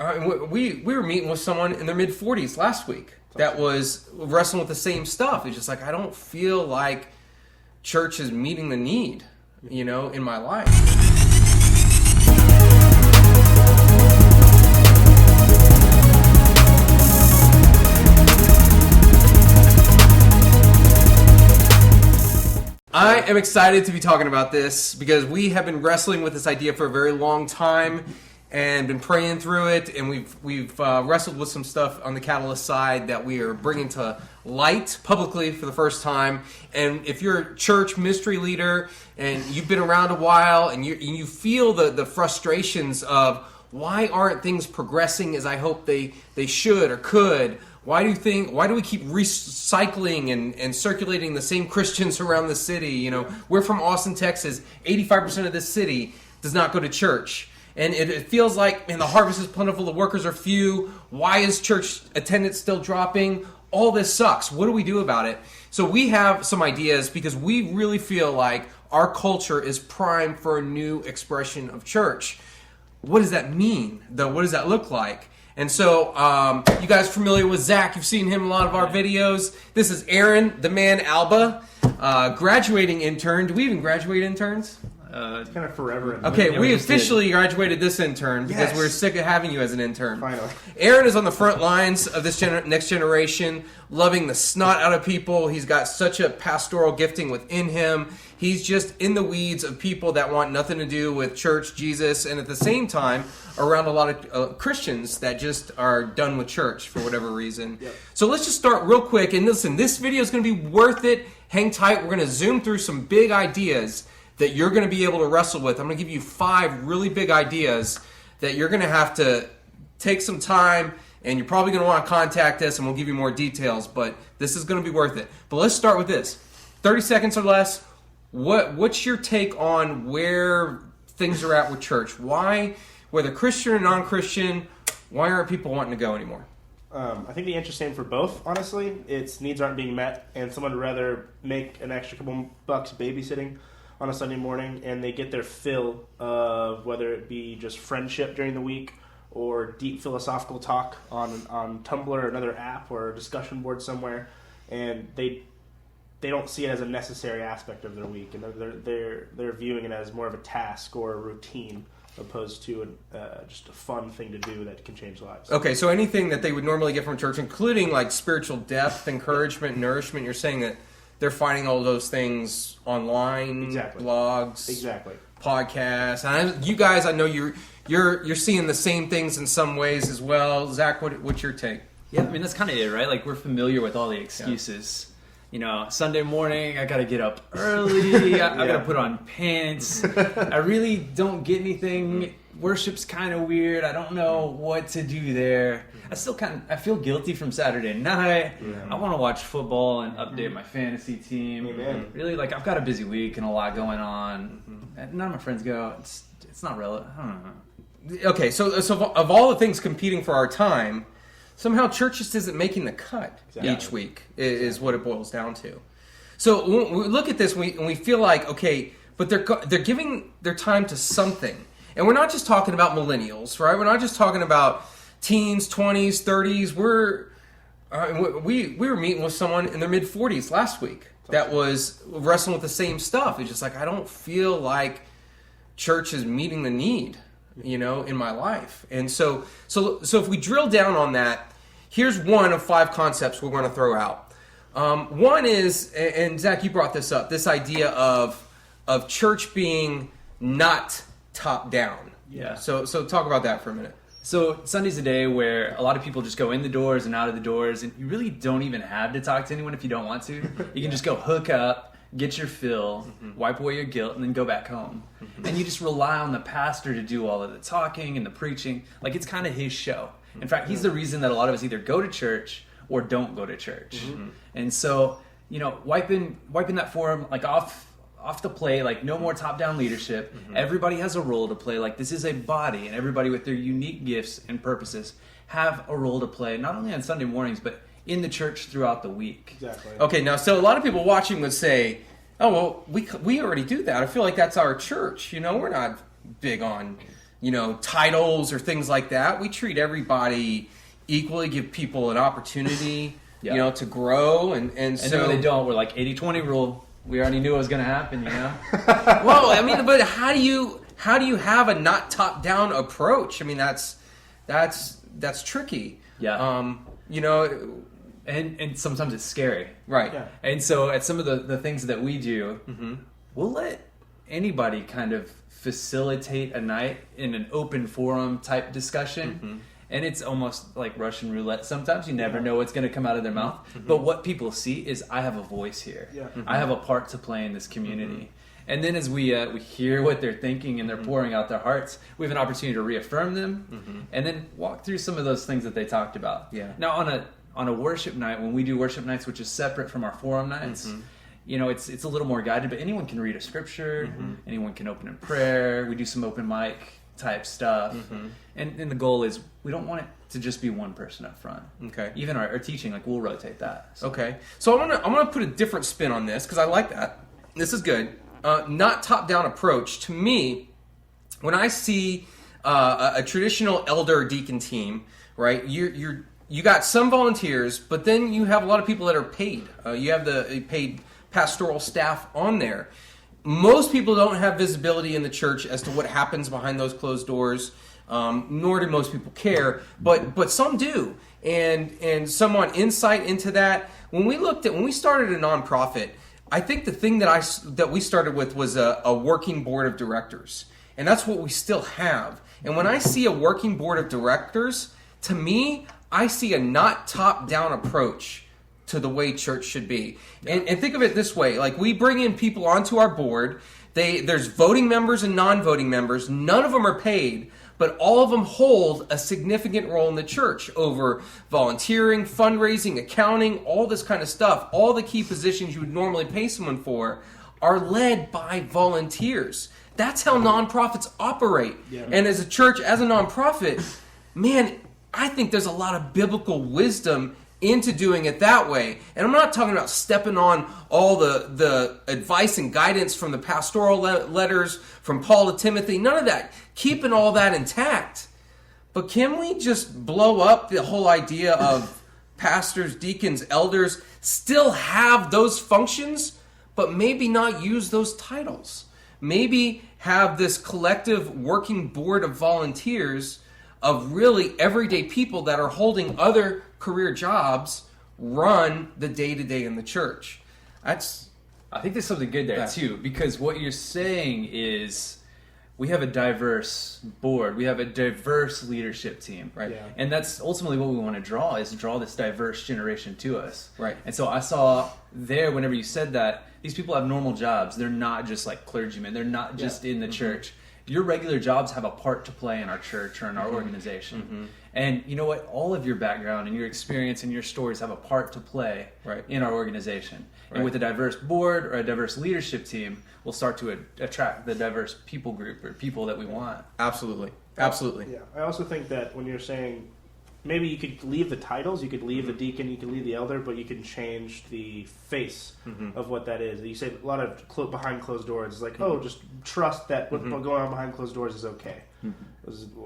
we were meeting with someone in their mid-40s last week that was wrestling with the same stuff. It's just like, I don't feel like church is meeting the need, in my life. I am excited to be talking about this because we have been wrestling with this idea for a very long time and been praying through it, and we've wrestled with some stuff on the Catalyst side that we are bringing to light publicly for the first time. And if you're a church ministry leader and you've been around a while and you feel the frustrations of why aren't things progressing as I hope they should or could, why do we keep recycling and circulating the same Christians around the city? We're from Austin, Texas. 85% of this city does not go to church. And it feels like, the harvest is plentiful, the workers are few. Why is church attendance still dropping? All this sucks. What do we do about it? So we have some ideas because we really feel like our culture is primed for a new expression of church. What does that mean, though? What does that look like? And so, you guys familiar with Zach? You've seen him in a lot of our videos. This is Aaron, the man Alba, graduating intern. Do we even graduate interns? It's kind of forever. Okay, we officially graduated this intern because we're sick of having you as an intern. Finally. Aaron is on the front lines of this next generation, loving the snot out of people. He's got such a pastoral gifting within him. He's just in the weeds of people that want nothing to do with church, Jesus, and at the same time, around a lot of Christians that just are done with church for whatever reason. Yep. So let's just start real quick. And listen, this video is going to be worth it. Hang tight. We're going to zoom through some big ideas that you're going to be able to wrestle with. I'm going to give you 5 really big ideas that you're going to have to take some time, and you're probably going to want to contact us, and we'll give you more details, but this is going to be worth it. But let's start with this. 30 seconds or less. What's your take on where things are at with church? Why, whether Christian or non-Christian, why aren't people wanting to go anymore? I think the answer's same for both, honestly. Its needs aren't being met, and someone would rather make an extra couple bucks babysitting on a Sunday morning, and they get their fill of whether it be just friendship during the week or deep philosophical talk on Tumblr or another app or a discussion board somewhere, and they don't see it as a necessary aspect of their week, and they're viewing it as more of a task or a routine opposed to just a fun thing to do that can change lives. Okay, so anything that they would normally get from church, including like spiritual depth, encouragement, nourishment, you're saying that they're finding all those things online, blogs, podcasts. And you guys, I know you're seeing the same things in some ways as well. Zach, what's your take? Yeah, that's kind of it, right? Like, we're familiar with all the excuses. Sunday morning, I got to get up early. I got to put on pants. I really don't get anything. Worship's kind of weird. I don't know what to do there. I feel guilty from Saturday night. Yeah. I want to watch football and update my fantasy team. Amen. Really, I've got a busy week and a lot going on. None of my friends go. It's not relevant. I don't know. Okay, so of all the things competing for our time, somehow church just isn't making the cut each week is what it boils down to. So when we look at this and we feel like, okay, but they're giving their time to something. And we're not just talking about millennials, right? We're not just talking about teens, 20s, 30s. We were meeting with someone in their mid-40s last week that was wrestling with the same stuff. It's just like, I don't feel like church is meeting the need, in my life. And so if we drill down on that, here's one of 5 concepts we're going to throw out. One is, and Zach, you brought this up, this idea of church being not top down. Yeah. So talk about that for a minute. So Sunday's a day where a lot of people just go in the doors and out of the doors, and you really don't even have to talk to anyone if you don't want to. You can just go hook up, get your fill, wipe away your guilt, and then go back home. And you just rely on the pastor to do all of the talking and the preaching. Like, it's kind of his show. In fact, he's the reason that a lot of us either go to church or don't go to church. And so, wiping that forum off the plate, no more top-down leadership. Everybody has a role to play. This is a body, and everybody with their unique gifts and purposes have a role to play, not only on Sunday mornings, but in the church throughout the week. Exactly. Okay, now, so a lot of people watching would say, oh, well, we already do that. I feel like that's our church. We're not big on titles or things like that. We treat everybody equally, give people an opportunity, to grow, and so then when they don't, we're like 80-20 rule. We already knew it was going to happen, Well, I mean, but how do you have a not top down approach? I mean, that's tricky. Yeah. You know, and sometimes it's scary. right. Yeah. And so at some of the things that we do, Mm-hmm. we'll let anybody kind of facilitate a night in an open forum type discussion. Mm-hmm. And it's almost like Russian roulette. Sometimes you never know what's going to come out of their mouth. Mm-hmm. But what people see is I have a voice here. Yeah. I have a part to play in this community. And then as we hear what they're thinking and they're pouring out their hearts, we have an opportunity to reaffirm them and then walk through some of those things that they talked about. Yeah. Now on a worship night, when we do worship nights, which is separate from our forum nights, it's a little more guided, but anyone can read a scripture, anyone can open in prayer. We do some open mic type stuff. And the goal is we don't want it to just be one person up front. Okay. Even our teaching, like we'll rotate that. So. Okay. So I'm gonna put a different spin on this because I like that. This is good. Not top down approach to me. When I see a traditional elder deacon team, right? You got some volunteers, but then you have a lot of people that are paid. You have the paid pastoral staff on there. Most people don't have visibility in the church as to what happens behind those closed doors, nor do most people care. But some do, and some want insight into that. When we started a nonprofit, I think the thing that we started with was a working board of directors, and that's what we still have. And when I see a working board of directors, to me, I see a not top-down approach to the way church should be. And think of it this way, like we bring in people onto our board, there's voting members and non-voting members, none of them are paid, but all of them hold a significant role in the church over volunteering, fundraising, accounting, all this kind of stuff. All the key positions you would normally pay someone for are led by volunteers. That's how nonprofits operate. Yeah. And as a church, as a nonprofit, man, I think there's a lot of biblical wisdom into doing it that way. And I'm not talking about stepping on all the advice and guidance from the pastoral letters from Paul to Timothy. None of that. Keeping all that intact. But can we just blow up the whole idea of pastors, deacons, elders still have those functions, but maybe not use those titles? Maybe have this collective working board of volunteers of really everyday people that are holding other career jobs run the day-to-day in the church. I think there's something good there too, because what you're saying is we have a diverse board, we have a diverse leadership team, Right. Yeah. And that's ultimately what we want to draw this diverse generation to us. Right. And so I saw there, whenever you said that, these people have normal jobs. They're not just like clergymen. They're not just in the church. Your regular jobs have a part to play in our church or in our organization. And you know what? All of your background and your experience and your stories have a part to play in our organization. And with a diverse board or a diverse leadership team, we'll start to attract the diverse people group or people that we want. Absolutely. Absolutely. Yeah. I also think that when you're saying maybe you could leave the titles, you could leave the deacon, you could leave the elder, but you can change the face of what that is. You say a lot of behind closed doors. It's like, oh, just trust that what's going on behind closed doors is okay.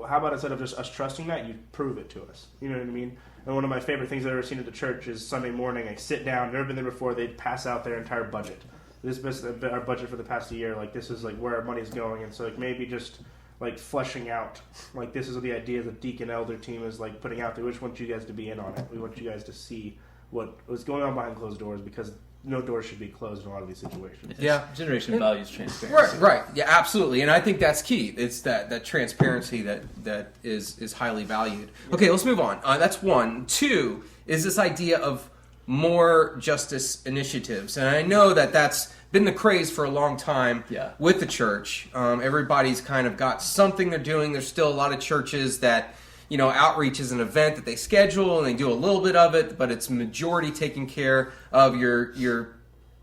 How about instead of just us trusting that, you prove it to us? You know what I mean? And one of my favorite things I've ever seen at the church is Sunday morning, I sit down, never been there before, they'd pass out their entire budget. This is our budget for the past year, like this is like where our money's going, and so like maybe just like fleshing out, like this is the idea the deacon elder team is like putting out there. We just want you guys to be in on it. We want you guys to see what's going on behind closed doors, because no doors should be closed in a lot of these situations. Yeah. Generation values transparency. Right. Yeah, absolutely. And I think that's key. It's that transparency that is highly valued. Okay, let's move on. That's one. Two is this idea of more justice initiatives. And I know that's been the craze for a long time with the church. Everybody's kind of got something they're doing. There's still a lot of churches that, outreach is an event that they schedule and they do a little bit of it, but it's majority taking care of your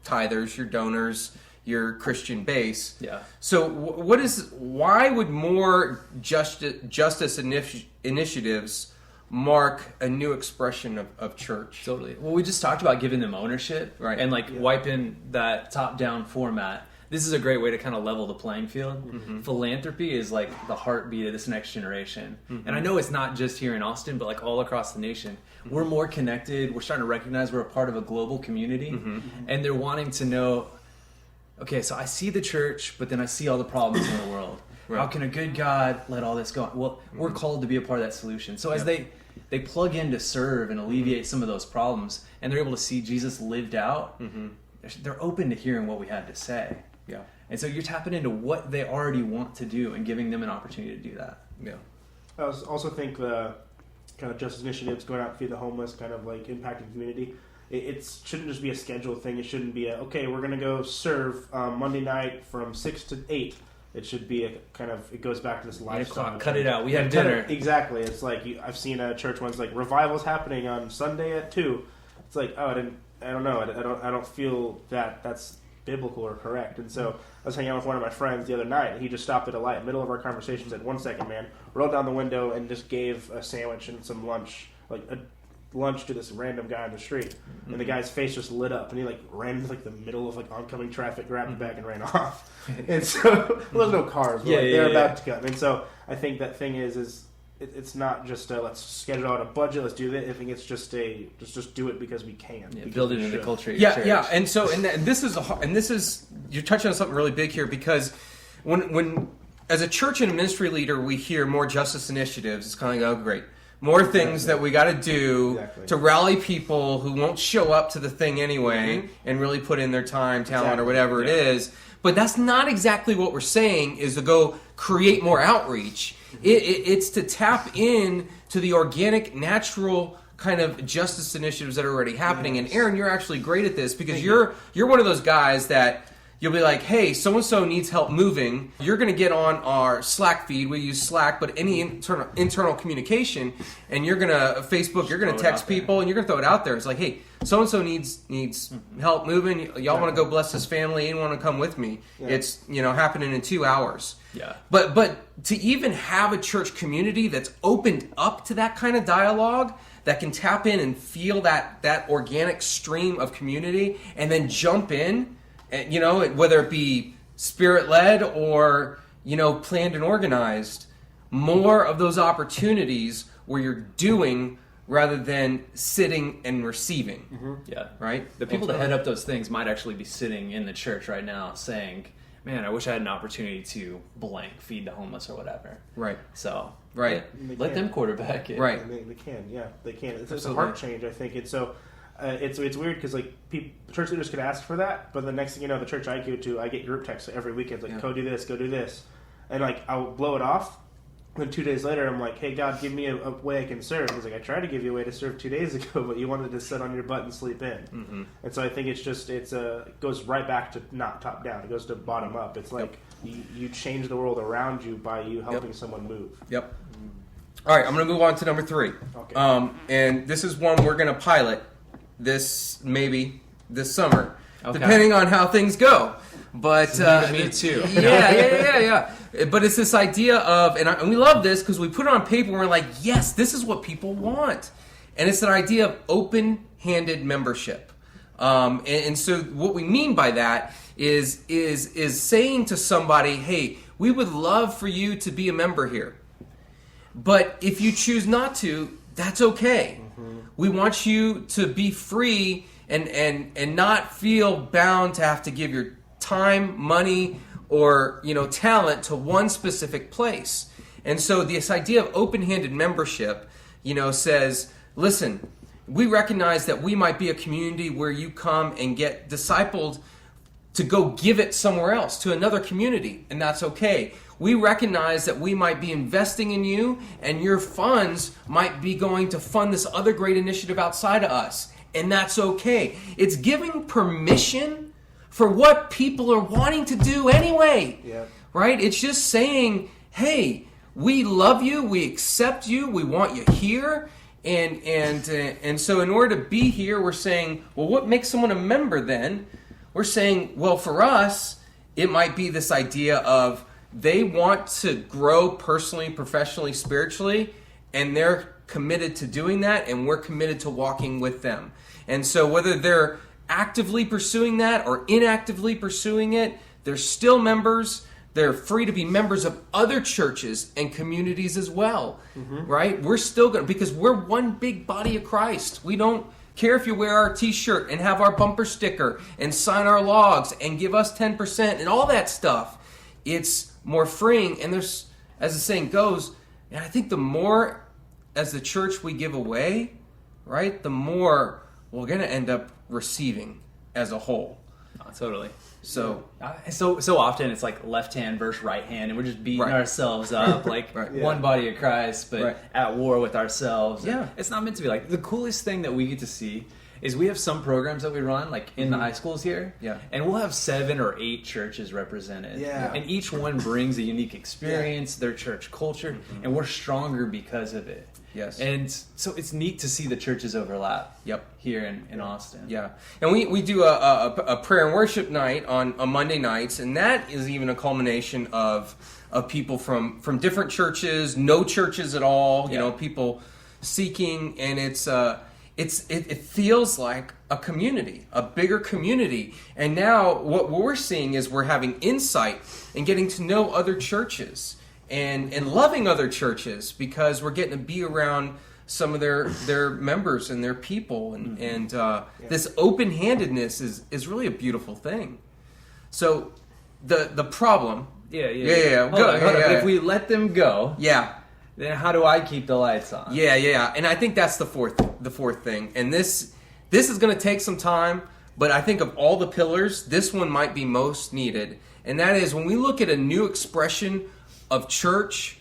tithers, your donors, your Christian base. Yeah. So why would more justice initiatives mark a new expression of church? Totally. Well, we just talked about giving them ownership, Right. and wiping that top-down format this is a great way to kind of level the playing field. Philanthropy is like the heartbeat of this next generation. And I know it's not just here in Austin, but like all across the nation. We're more connected. We're starting to recognize we're a part of a global community. And they're wanting to know, okay, so I see the church, but then I see all the problems in the world. How can a good God let all this go on? Well, we're called to be a part of that solution. So as they plug in to serve and alleviate some of those problems, and they're able to see Jesus lived out, they're open to hearing what we had to say. Yeah. And so you're tapping into what they already want to do and giving them an opportunity to do that. Yeah. I also think the kind of justice initiatives going out to feed the homeless, kind of like impacting the community. It shouldn't just be a scheduled thing. It shouldn't be okay, we're going to go serve Monday night from 6 to 8. It should be a kind of, it goes back to this lifestyle. Cut it out. We have dinner. Exactly. It's like, I've seen a church one's like, revival's happening on Sunday at 2. It's like, oh, I don't know. I don't feel that that's biblical or correct. And so I was hanging out with one of my friends the other night, and he just stopped at a light, middle of our conversation, said, "1 second, man," rolled down the window and just gave a sandwich and some lunch, like a lunch to this random guy on the street. And the guy's face just lit up, and he like ran into like the middle of like oncoming traffic, grabbed the bag and ran off. And so well, there's no cars, but they're about to come. And so I think that thing is it's not just let's schedule out a budget, let's do that. I think it's just just do it because we can. Build it into the culture of your church. Yeah. And so this is you're touching on something really big here, because when as a church and a ministry leader we hear more justice initiatives, it's kind of like, oh great. More things that we got to do to rally people who won't show up to the thing anyway and really put in their time, talent, or whatever it is. But that's not exactly what we're saying is to go create more outreach. It's to tap in to the organic, natural kind of justice initiatives that are already happening. And Aaron, you're actually great at this because you're one of those guys that you'll be like, hey, so-and-so needs help moving. You're going to get on our Slack feed. We use Slack, but any internal communication, and you're going to Facebook, you're going to text people, and you're going to throw it out there. It's like, hey, so-and-so needs help moving. Y'all want to go bless his family? Anyone want to come with me? Yeah. It's happening in 2 hours. Yeah. But to even have a church community that's opened up to that kind of dialogue, that can tap in and feel that organic stream of community, and then jump in, and, whether it be spirit-led or, planned and organized, more of those opportunities where you're doing rather than sitting and receiving. Yeah. Right? The people that head up those things might actually be sitting in the church right now saying, man, I wish I had an opportunity to blank, feed the homeless or whatever. Right. So, right. Let them quarterback it. Right. They can, yeah. They can. It's a heart change, I think. And so... it's weird because like church leaders can ask for that, but the next thing you know, the church I go to, I get group texts every weekend like, go do this, and like I'll blow it off. Then 2 days later, I'm like, hey God, give me a way I can serve. He's like, I tried to give you a way to serve 2 days ago, but you wanted to sit on your butt and sleep in. And so I think it goes right back to not top down. It goes to bottom up. It's like you change the world around you by you helping someone move. Yep. All right, I'm going to move on to number 3. Okay. And this is one we're going to pilot this summer, depending on how things go. But me too. Yeah. But it's this idea of, and we love this because we put it on paper and we're like, yes, this is what people want, and it's an idea of open-handed membership. And so what we mean by that is saying to somebody, hey, we would love for you to be a member here, but if you choose not to, that's okay. We want you to be free and not feel bound to have to give your time, money, or talent to one specific place. And so this idea of open-handed membership, says, listen, we recognize that we might be a community where you come and get discipled to go give it somewhere else, to another community, and that's okay. We recognize that we might be investing in you, and your funds might be going to fund this other great initiative outside of us, and that's okay. It's giving permission for what people are wanting to do anyway, right? It's just saying, hey, we love you, we accept you, we want you here, and so in order to be here, we're saying, well, what makes someone a member then? We're saying, well, for us, it might be this idea of they want to grow personally, professionally, spiritually, and they're committed to doing that, and we're committed to walking with them. And so whether they're actively pursuing that or inactively pursuing it, they're still members. They're free to be members of other churches and communities as well, right? We're still going to, because we're one big body of Christ. We don't care if you wear our t-shirt and have our bumper sticker and sign our logs and give us 10% and all that stuff. It's more freeing. And there's, as the saying goes, and I think the more as the church we give away, right, the more we're going to end up receiving as a whole. Oh, totally. So so often it's like left hand versus right hand, and we're just beating ourselves up like one body of Christ, but at war with ourselves. Yeah, it's not meant to be like. The coolest thing that we get to see is we have some programs that we run, like in the high schools here, and we'll have 7 or 8 churches represented, and each one brings a unique experience, their church culture, and we're stronger because of it. Yes. And so it's neat to see the churches overlap here in Austin. Yeah. And we do a prayer and worship night on Monday nights, and that is even a culmination of people from different churches, no churches at all, you know, people seeking, and it feels like a community, a bigger community. And now what we're seeing is we're having insight and getting to know other churches. And loving other churches because we're getting to be around some of their members and their people. And this open-handedness is really a beautiful thing. So the problem... Yeah. Hold on. But if we let them go... then how do I keep the lights on? Yeah. And I think that's the fourth thing. And this is going to take some time, but I think of all the pillars, this one might be most needed. And that is when we look at a new expression of church,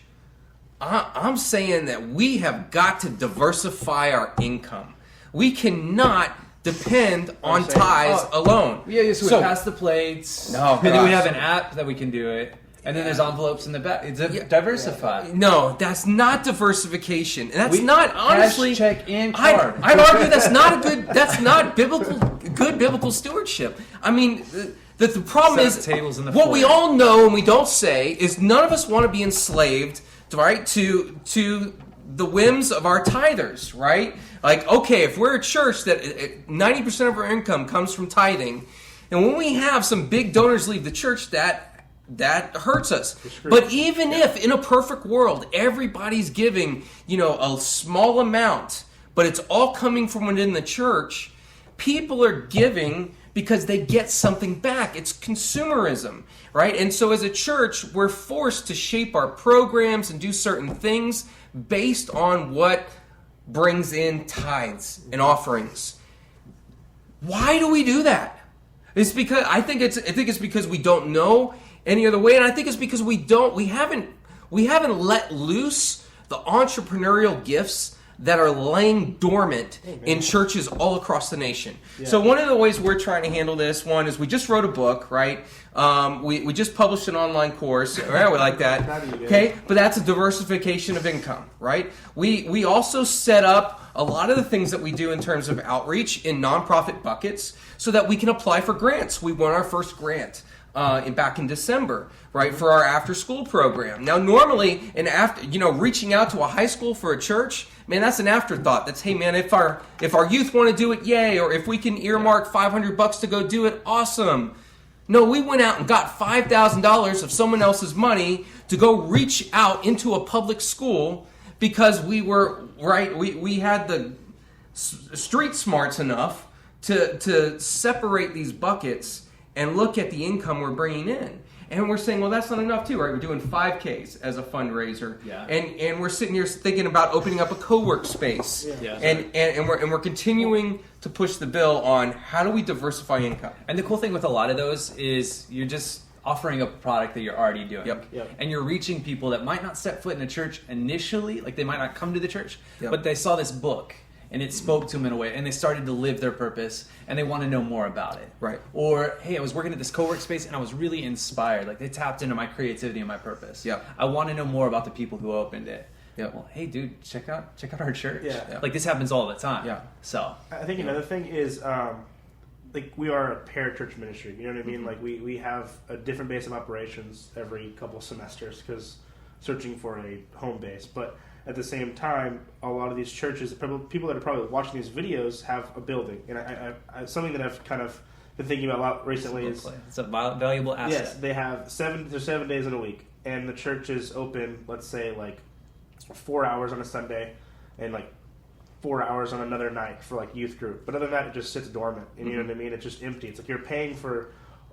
I'm saying that we have got to diversify our income. We cannot depend on tithes alone. Yeah, so we pass the plates, and then we have an app that we can do it, and then there's envelopes in the back. It's diversify. No, that's not diversification. And that's not, honestly, cash, check, and card. I'd argue that's not good biblical stewardship. I mean, the problem is, what we all know and we don't say is none of us want to be enslaved, right, to the whims of our tithers, right? Like, okay, if we're a church that 90% of our income comes from tithing, and when we have some big donors leave the church, that hurts us. But even if in a perfect world everybody's giving, a small amount, but it's all coming from within the church, people are giving because they get something back. It's consumerism, right? And so as a church, we're forced to shape our programs and do certain things based on what brings in tithes and offerings. Why do we do that? It's because I think it's because we don't know any other way, and I think it's because we haven't let loose the entrepreneurial gifts that are laying dormant in churches all across the nation. Yeah. So one of the ways we're trying to handle this, one is we just wrote a book, right? We just published an online course, right? We like that. Okay, but that's a diversification of income, right? We also set up a lot of the things that we do in terms of outreach in nonprofit buckets so that we can apply for grants. We won our first grant back in December, right, for our after-school program. Now, normally, reaching out to a high school for a church, man, that's an afterthought. That's, hey, man, if our youth want to do it, yay, or if we can earmark $500 to go do it, awesome. No, we went out and got $5,000 of someone else's money to go reach out into a public school because we were, right, we had the street smarts enough to separate these buckets and look at the income we're bringing in. And we're saying, well, that's not enough too, right? We're doing 5Ks as a fundraiser. Yeah. And we're sitting here thinking about opening up a co-work space. Yeah. And we're continuing to push the bill on how do we diversify income. And the cool thing with a lot of those is you're just offering a product that you're already doing. Yep. And you're reaching people that might not step foot in a church initially, like they might not come to the church, but they saw this book. And it spoke to them in a way, and they started to live their purpose, and they want to know more about it. Right. Or, hey, I was working at this co-work space, and I was really inspired. Like, they tapped into my creativity and my purpose. Yeah. I want to know more about the people who opened it. Yeah. Well, hey, dude, check out our church. Yeah. Like, this happens all the time. Yeah. So. I think another thing is, we are a parachurch ministry. You know what I mean? Mm-hmm. Like, we have a different base of operations every couple of semesters because searching for a home base. But at the same time, a lot of these churches, people that are probably watching these videos have a building. And I something that I've kind of been thinking about a lot recently It's is it's a valuable asset. yes, they have 7 days in a week, and the church is open. Let's say like 4 hours on a Sunday, and like 4 hours on another night for like youth group. But other than that, it just sits dormant. And you know what I mean? It's just empty. It's like you're paying for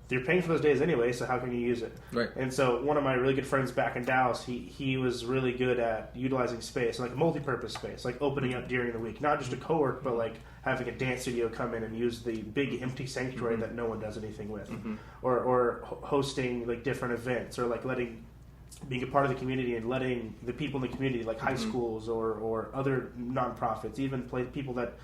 those days anyway. So how can you use it? Right. And so one of my really good friends back in Dallas, he was really good at utilizing space, like multi-purpose space, like opening up during the week, not just a co-work, but like having a dance studio come in and use the big empty sanctuary that no one does anything with, or hosting like different events, or like being a part of the community and letting the people in the community, like high schools or other nonprofits, even people that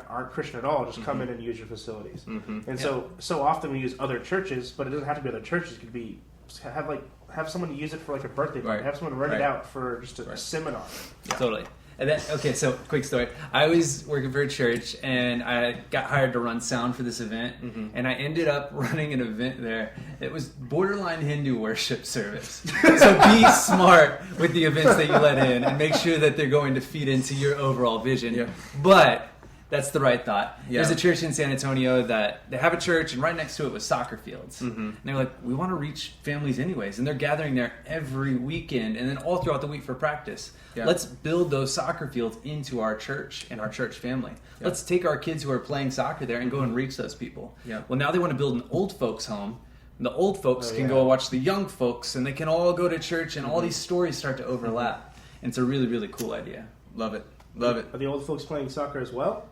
aren't Christian at all, just come in and use your facilities. And so often we use other churches, but it doesn't have to be other churches. It could be have someone use it for like a birthday party, have someone rent it out for just a seminar. Yeah. Totally. And then, okay, so quick story. I was working for a church, and I got hired to run sound for this event, and I ended up running an event there. It was borderline Hindu worship service. So be smart with the events that you let in, and make sure that they're going to feed into your overall vision. Yeah. But that's the right thought. Yeah. There's a church in San Antonio that they have a church, and right next to it was soccer fields. And they were like, we want to reach families anyways, and they're gathering there every weekend and then all throughout the week for practice. Yeah. Let's build those soccer fields into our church and our church family. Yeah. Let's take our kids who are playing soccer there and go and reach those people. Yeah. Well, now they want to build an old folks home. And the old folks can go watch the young folks, and they can all go to church, and all these stories start to overlap. And it's a really, really cool idea. Love it. Love it. Are the old folks playing soccer as well?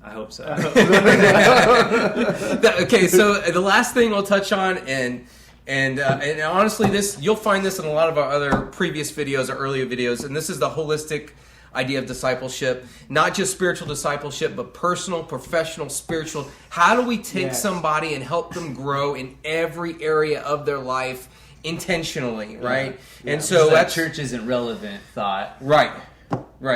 I hope so. Okay, so the last thing we'll touch on, and honestly, you'll find this in a lot of our other previous videos or earlier videos, and this is the holistic idea of discipleship, not just spiritual discipleship, but personal, professional, spiritual. How do we take somebody and help them grow in every area of their life intentionally, right? Yeah. And so that church isn't relevant thought. Right.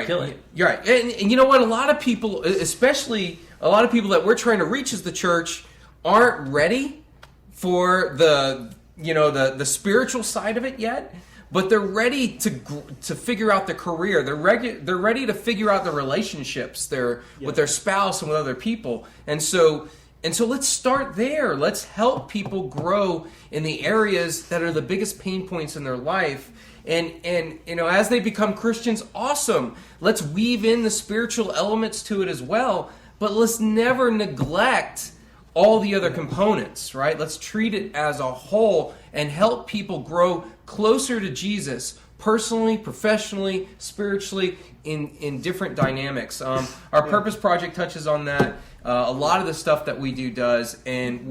Kill it. You're right. And you know what? A lot of people, especially a lot of people that we're trying to reach as the church, aren't ready for the spiritual side of it yet. But they're ready to figure out the career. They're ready to figure out the relationships with their spouse and with other people. And so let's start there. Let's help people grow in the areas that are the biggest pain points in their life. And as they become Christians, awesome. Let's weave in the spiritual elements to it as well. But let's never neglect all the other components, right? Let's treat it as a whole and help people grow closer to Jesus, personally, professionally, spiritually, in different dynamics. Our Purpose Project touches on that. A lot of the stuff that we do does, and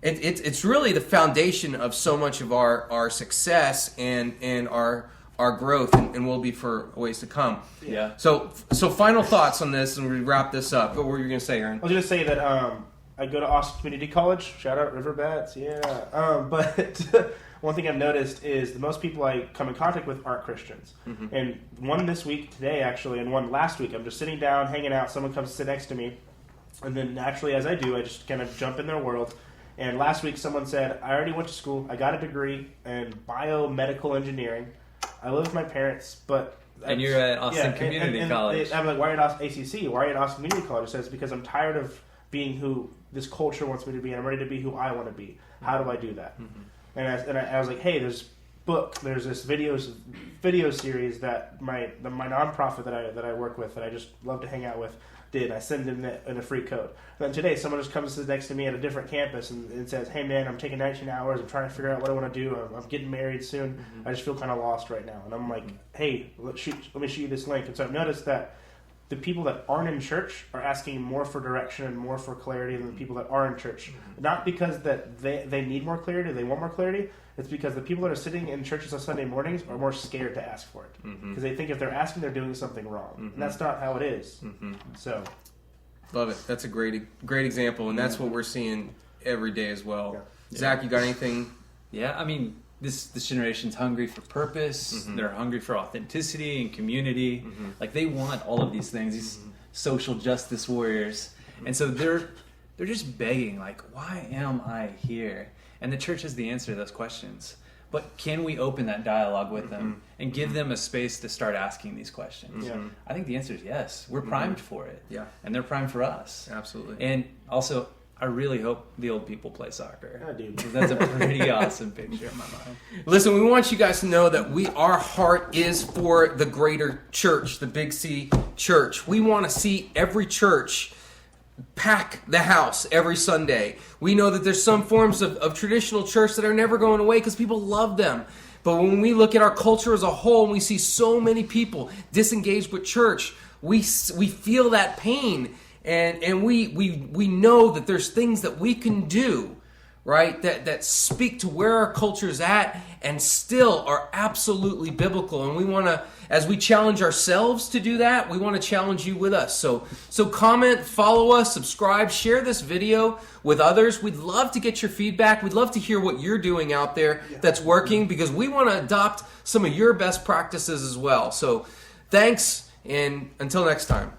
it's really the foundation of so much of our success and our growth, and will be for ways to come. Yeah. So final thoughts on this, and we wrap this up. What were you going to say, Aaron? I was going to say that I go to Austin Community College. Shout out Riverbats, yeah. But one thing I've noticed is the most people I come in contact with aren't Christians. And one this week, today actually, and one last week, I'm just sitting down, hanging out. Someone comes to sit next to me, and then naturally, as I do, I just kind of jump in their world. And last week, someone said, I already went to school. I got a degree in biomedical engineering. I live with my parents, but... And you're at Austin Community College. I'm like, why are you at ACC? Why are you at Austin Community College? It says, because I'm tired of being who this culture wants me to be, and I'm ready to be who I want to be. How do I do that? And I was like, hey, there's this video series that my nonprofit that I work with, that I just love to hang out with, did. I send in a free code. And then today, someone just comes and sits next to me at a different campus and says, hey man, I'm taking 19 hours. I'm trying to figure out what I want to do. I'm getting married soon. I just feel kind of lost right now. And I'm like, hey, let me shoot you this link. And so I've noticed that the people that aren't in church are asking more for direction and more for clarity than the people that are in church. Not because that they need more clarity, they want more clarity. It's because the people that are sitting in churches on Sunday mornings are more scared to ask for it. Because they think if they're asking, they're doing something wrong. And that's not how it is. So, love it. That's a great example, and that's what we're seeing every day as well. Yeah. Zach, you got anything? Yeah, I mean, this generation's hungry for purpose. They're hungry for authenticity and community. Like, they want all of these things, these social justice warriors. And so they're just begging, like, why am I here? And the church has the answer to those questions. But can we open that dialogue with them and give them a space to start asking these questions? I think the answer is yes. We're primed for it. Yeah. And they're primed for us. Absolutely. And also, I really hope the old people play soccer. I do. That's a pretty awesome picture in my mind. Listen, we want you guys to know that our heart is for the greater church, the Big C church. We want to see every church pack the house every Sunday. We know that there's some forms of traditional church that are never going away because people love them. But when we look at our culture as a whole and we see so many people disengaged with church, we feel that pain. And we know that there's things that we can do, right, that speak to where our culture is at and still are absolutely biblical. And we want to, as we challenge ourselves to do that, we want to challenge you with us. So comment, follow us, subscribe, share this video with others. We'd love to get your feedback. We'd love to hear what you're doing out there that's working, because we want to adopt some of your best practices as well. So thanks, and until next time.